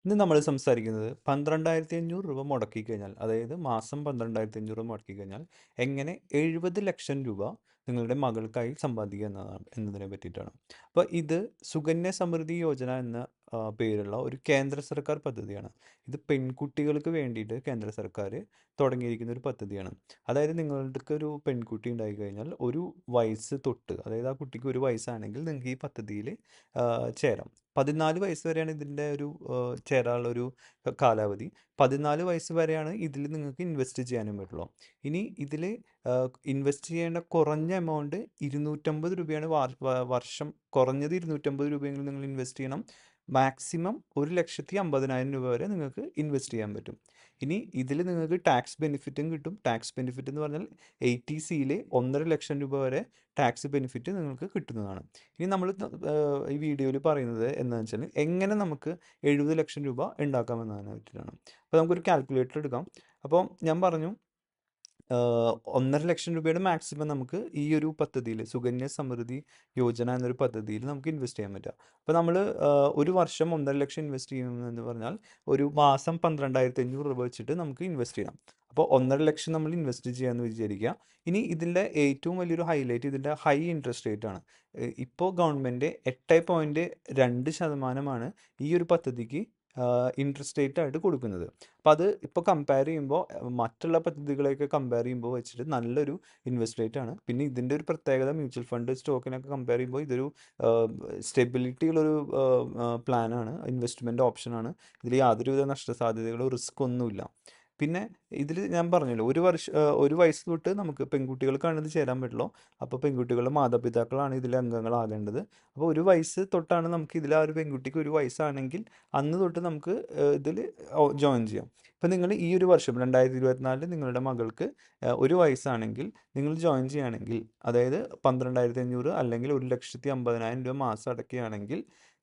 ഇന്ന് നമ്മൾ സംസാരിക്കുന്നത് 12,500 രൂപ മുടക്കി കഴിഞ്ഞാൽ, അതായത് മാസം 12,500 മുടക്കി കഴിഞ്ഞാൽ എങ്ങനെ 70 ലക്ഷം രൂപ നിങ്ങളുടെ മകൾക്കായി സമ്പാദിക്കുക എന്നതിനെ പറ്റിയിട്ടാണ്. അപ്പോൾ ഇത് സുകന്യ സമൃദ്ധി യോജന എന്ന പേരുള്ള ഒരു കേന്ദ്ര സർക്കാർ പദ്ധതിയാണ്. ഇത് പെൺകുട്ടികൾക്ക് വേണ്ടിയിട്ട് കേന്ദ്ര സർക്കാർ തുടങ്ങിയിരിക്കുന്ന ഒരു പദ്ധതിയാണ്. അതായത് നിങ്ങൾക്ക് ഒരു പെൺകുട്ടി ഉണ്ടായി കഴിഞ്ഞാൽ ഒരു വയസ്സ് തൊട്ട്, അതായത് ആ കുട്ടിക്ക് ഒരു വയസ്സാണെങ്കിൽ നിങ്ങൾക്ക് ഈ പദ്ധതിയിൽ ചേരാം. 14 വയസ്സ് വരെയാണ് ഇതിൻ്റെ ഒരു ചേരാനുള്ള ഒരു കാലാവധി. 14 വയസ്സ് വരെയാണ് ഇതിൽ നിങ്ങൾക്ക് ഇൻവെസ്റ്റ് ചെയ്യാനും പറ്റുള്ളൂ. ഇനി ഇതിൽ ഇൻവെസ്റ്റ് ചെയ്യേണ്ട കുറഞ്ഞ എമൗണ്ട് 250 രൂപയാണ്. വർഷം കുറഞ്ഞത് 250 രൂപയെങ്കിലും നിങ്ങൾ ഇൻവെസ്റ്റ് ചെയ്യണം. മാക്സിമം 1,50,000 രൂപ വരെ നിങ്ങൾക്ക് ഇൻവെസ്റ്റ് ചെയ്യാൻ പറ്റും. ഇനി ഇതിൽ നിങ്ങൾക്ക് ടാക്സ് ബെനിഫിറ്റും കിട്ടും. ടാക്സ് ബെനിഫിറ്റ് എന്ന് പറഞ്ഞാൽ 80Cയിൽ 1,50,000 രൂപ വരെ ടാക്സ് ബെനിഫിറ്റ് നിങ്ങൾക്ക് കിട്ടുന്നതാണ്. ഇനി നമ്മൾ ഈ വീഡിയോയിൽ പറയുന്നത് എന്താണെന്ന് വെച്ചാൽ എങ്ങനെ നമുക്ക് 70 ലക്ഷം രൂപ ഉണ്ടാക്കാമെന്നതിനെ പറ്റിയിട്ടാണ്. അപ്പോൾ നമുക്കൊരു കാൽക്കുലേറ്റർ എടുക്കാം. അപ്പോൾ ഞാൻ പറഞ്ഞു 1,50,000 രൂപയുടെ മാക്സിമം നമുക്ക് ഈ ഒരു പദ്ധതിയിൽ, സുകന്യ സമൃദ്ധി യോജന എന്നൊരു പദ്ധതിയിൽ നമുക്ക് ഇൻവെസ്റ്റ് ചെയ്യാൻ പറ്റുക. അപ്പോൾ നമ്മൾ ഒരു വർഷം 1,50,000 ഇൻവെസ്റ്റ് ചെയ്യുന്നതെന്ന് പറഞ്ഞാൽ ഒരു മാസം 12,500 രൂപ വെച്ചിട്ട് നമുക്ക് ഇൻവെസ്റ്റ് ചെയ്യാം. അപ്പോൾ 1,50,000 നമ്മൾ ഇൻവെസ്റ്റ് ചെയ്യാമെന്ന് വിചാരിക്കുക. ഇനി ഇതിൻ്റെ ഏറ്റവും വലിയൊരു ഹൈലൈറ്റ് ഇതിൻ്റെ ഹൈ ഇൻട്രസ്റ്റ് റേറ്റ് ആണ്. ഇപ്പോൾ ഗവൺമെൻറ് 8.2% ഈ ഒരു പദ്ധതിക്ക് ഇൻട്രസ്റ്റ് റേറ്റ് ആയിട്ട് കൊടുക്കുന്നത്. അപ്പോൾ അത് ഇപ്പോൾ കമ്പയർ ചെയ്യുമ്പോൾ മറ്റുള്ള പദ്ധതികളെയൊക്കെ കമ്പയർ ചെയ്യുമ്പോൾ വെച്ചിട്ട് നല്ലൊരു ഇൻവെസ്റ്റ് റേറ്റ് ആണ്. പിന്നെ ഇതിൻ്റെ ഒരു പ്രത്യേകത മ്യൂച്വൽ ഫണ്ട് സ്റ്റോക്കിനൊക്കെ കമ്പയർ ചെയ്യുമ്പോൾ ഇതൊരു സ്റ്റെബിലിറ്റി ഉള്ളൊരു പ്ലാനാണ്, ഇൻവെസ്റ്റ്മെൻറ്റ് ഓപ്ഷനാണ്. ഇതിൽ യാതൊരുവിധ നഷ്ടസാധ്യതകളോ റിസ്ക് ഒന്നുമില്ല. പിന്നെ ഇതിൽ ഞാൻ പറഞ്ഞല്ലോ, ഒരു വയസ്സ് തൊട്ട് നമുക്ക് പെൺകുട്ടികൾക്കാണ് ഇത് ചേരാൻ പറ്റുള്ളൂ. അപ്പോൾ പെൺകുട്ടികളുടെ മാതാപിതാക്കളാണ് ഇതിലെ അംഗങ്ങളാകേണ്ടത്. അപ്പോൾ ഒരു വയസ്സ് തൊട്ടാണ് നമുക്ക് ഇതിൽ, ആ ഒരു പെൺകുട്ടിക്ക് ഒരു വയസ്സാണെങ്കിൽ അന്ന് തൊട്ട് നമുക്ക് ഇതിൽ ജോയിൻ ചെയ്യാം. ഇപ്പം നിങ്ങൾ ഈ ഒരു വർഷം 2024 നിങ്ങളുടെ മകൾക്ക് ഒരു വയസ്സാണെങ്കിൽ നിങ്ങൾ ജോയിൻ ചെയ്യുകയാണെങ്കിൽ, അതായത് 12,500 അല്ലെങ്കിൽ 1,50,000 രൂപ മാസം അടയ്ക്കുകയാണെങ്കിൽ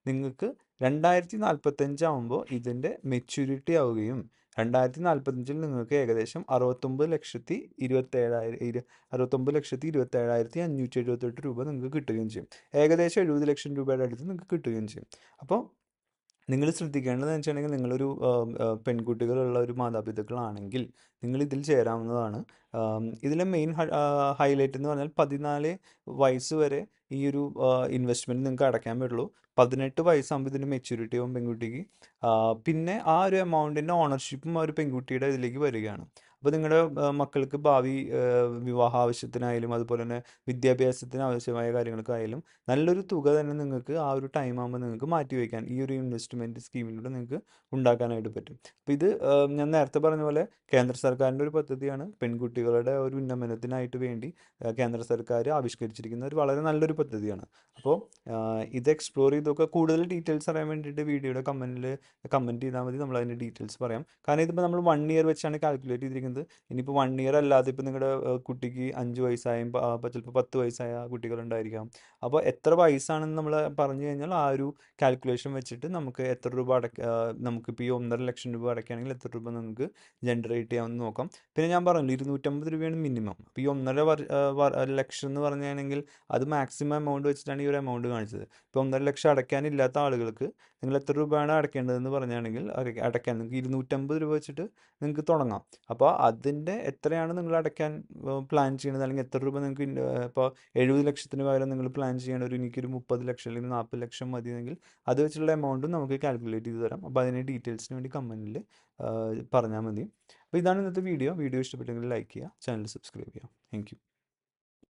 നിങ്ങൾക്ക് 2045 ആകുമ്പോൾ ഇതിൻ്റെ മെച്യൂരിറ്റി ആവുകയും 2045 നിങ്ങൾക്ക് ഏകദേശം 69,27,578 രൂപ നിങ്ങൾക്ക് കിട്ടുകയും ചെയ്യും. ഏകദേശം 70 ലക്ഷം രൂപയുടെ അടുത്ത് നിങ്ങൾക്ക് കിട്ടുകയും ചെയ്യും. അപ്പോൾ നിങ്ങൾ ശ്രദ്ധിക്കേണ്ടതെന്ന് വെച്ചിട്ടുണ്ടെങ്കിൽ, നിങ്ങളൊരു പെൺകുട്ടികളുള്ള ഒരു മാതാപിതാക്കളാണെങ്കിൽ നിങ്ങൾ ഇതിൽ ചേരാവുന്നതാണ്. ഇതിലെ മെയിൻ ഹൈലൈറ്റ് എന്ന് പറഞ്ഞാൽ 14 വയസ്സ് വരെ ഈ ഒരു ഇൻവെസ്റ്റ്മെൻറ്റ് നിങ്ങൾക്ക് അടയ്ക്കാൻ പറ്റുള്ളൂ. 18 വയസ്സാകുമ്പോൾ ഇതിൻ്റെ മെച്യൂരിറ്റി ആവും പെൺകുട്ടിക്ക്. പിന്നെ ആ ഒരു എമൗണ്ടിൻ്റെ ഓണർഷിപ്പും ആ ഒരു പെൺകുട്ടിയുടെ ഇതിലേക്ക് വരികയാണ്. അപ്പോൾ നിങ്ങളുടെ മക്കൾക്ക് ഭാവി വിവാഹ ആവശ്യത്തിനായാലും അതുപോലെ തന്നെ വിദ്യാഭ്യാസത്തിന് ആവശ്യമായ കാര്യങ്ങൾക്കായാലും നല്ലൊരു തുക തന്നെ നിങ്ങൾക്ക് ആ ഒരു ടൈം ആകുമ്പോൾ നിങ്ങൾക്ക് മാറ്റിവെക്കാൻ ഈ ഒരു ഇൻവെസ്റ്റ്മെൻറ്റ് സ്കീമിലൂടെ നിങ്ങൾക്ക് ഉണ്ടാക്കാനായിട്ട് പറ്റും. അപ്പോൾ ഇത് ഞാൻ നേരത്തെ പറഞ്ഞ പോലെ കേന്ദ്ര സർക്കാരിൻ്റെ ഒരു പദ്ധതിയാണ്. പെൺകുട്ടികളുടെ ഒരു ഉന്നമനത്തിനായിട്ട് വേണ്ടി കേന്ദ്ര സർക്കാർ ആവിഷ്കരിച്ചിരിക്കുന്ന ഒരു വളരെ നല്ലൊരു പദ്ധതിയാണ്. അപ്പോൾ ഇത് എക്സ്പ്ലോർ ചെയ്തൊക്കെ കൂടുതൽ ഡീറ്റെയിൽസ് അറിയാൻ വേണ്ടിയിട്ട് വീഡിയോയുടെ കമൻറ്റ് ചെയ്താൽ മതി. നമ്മൾ അതിൻ്റെ ഡീറ്റെയിൽസ് പറയാം. കാരണം ഇതിപ്പോൾ നമ്മൾ 1 ഇയർ വെച്ചാണ് കാൽക്കുലേറ്റ് ചെയ്തിരിക്കുന്നത്. ഇനിയിപ്പോൾ 1 ഇയർ അല്ലാതെ ഇപ്പോൾ നിങ്ങളുടെ കുട്ടിക്ക് 5 വയസ്സായും ചിലപ്പോൾ 10 വയസ്സായ കുട്ടികളുണ്ടായിരിക്കാം. അപ്പോൾ എത്ര വയസ്സാണെന്ന് നമ്മൾ പറഞ്ഞു കഴിഞ്ഞാൽ ആ ഒരു കാൽക്കുലേഷൻ വെച്ചിട്ട് നമുക്ക് എത്ര രൂപ നമുക്കിപ്പോൾ ഈ 1,50,000 രൂപ അടയ്ക്കുകയാണെങ്കിൽ എത്ര രൂപ നമുക്ക് ജനറേറ്റ് ചെയ്യാമെന്ന് നോക്കാം. പിന്നെ ഞാൻ പറഞ്ഞു 250 രൂപയാണ് മിനിമം. അപ്പോൾ ഈ 1,50,000 എന്ന് പറഞ്ഞാണെങ്കിൽ അത് മാക്സിമം എമൗണ്ട് വെച്ചിട്ടാണ് ഈ ഒരു എമൗണ്ട് കാണിച്ചത്. ഇപ്പോൾ 1,50,000 അടയ്ക്കാനില്ലാത്ത ആളുകൾക്ക് നിങ്ങൾ എത്ര രൂപയാണ് അടയ്ക്കേണ്ടതെന്ന് പറഞ്ഞാണെങ്കിൽ അടയ്ക്കാൻ നിങ്ങൾക്ക് 250 രൂപ വെച്ചിട്ട് നിങ്ങൾക്ക് തുടങ്ങാം. അപ്പോൾ അതിൻ്റെ എത്രയാണ് നിങ്ങൾ അടയ്ക്കാൻ പ്ലാൻ ചെയ്യുന്നത്, അല്ലെങ്കിൽ എത്ര രൂപ നിങ്ങൾക്ക് ഇപ്പോൾ 70 ലക്ഷത്തിന് പകരം നിങ്ങൾ പ്ലാൻ ചെയ്യേണ്ട എനിക്കൊരു 30 ലക്ഷം അല്ലെങ്കിൽ 40 ലക്ഷം മതിയെങ്കിൽ അത് വെച്ചുള്ള എമൗണ്ടും നമുക്ക് കാൽക്കുലേറ്റ് ചെയ്ത് തരാം. അപ്പോൾ അതിൻ്റെ ഡീറ്റെയിൽസിന് വേണ്ടി കമൻറ്റിൽ പറഞ്ഞാൽ മതി. അപ്പോൾ ഇതാണ് ഇന്നത്തെ വീഡിയോ. വീഡിയോ ഇഷ്ടപ്പെട്ടെങ്കിൽ ലൈക്ക് ചെയ്യുക, ചാനൽ സബ്സ്ക്രൈബ് ചെയ്യുക. Thank you.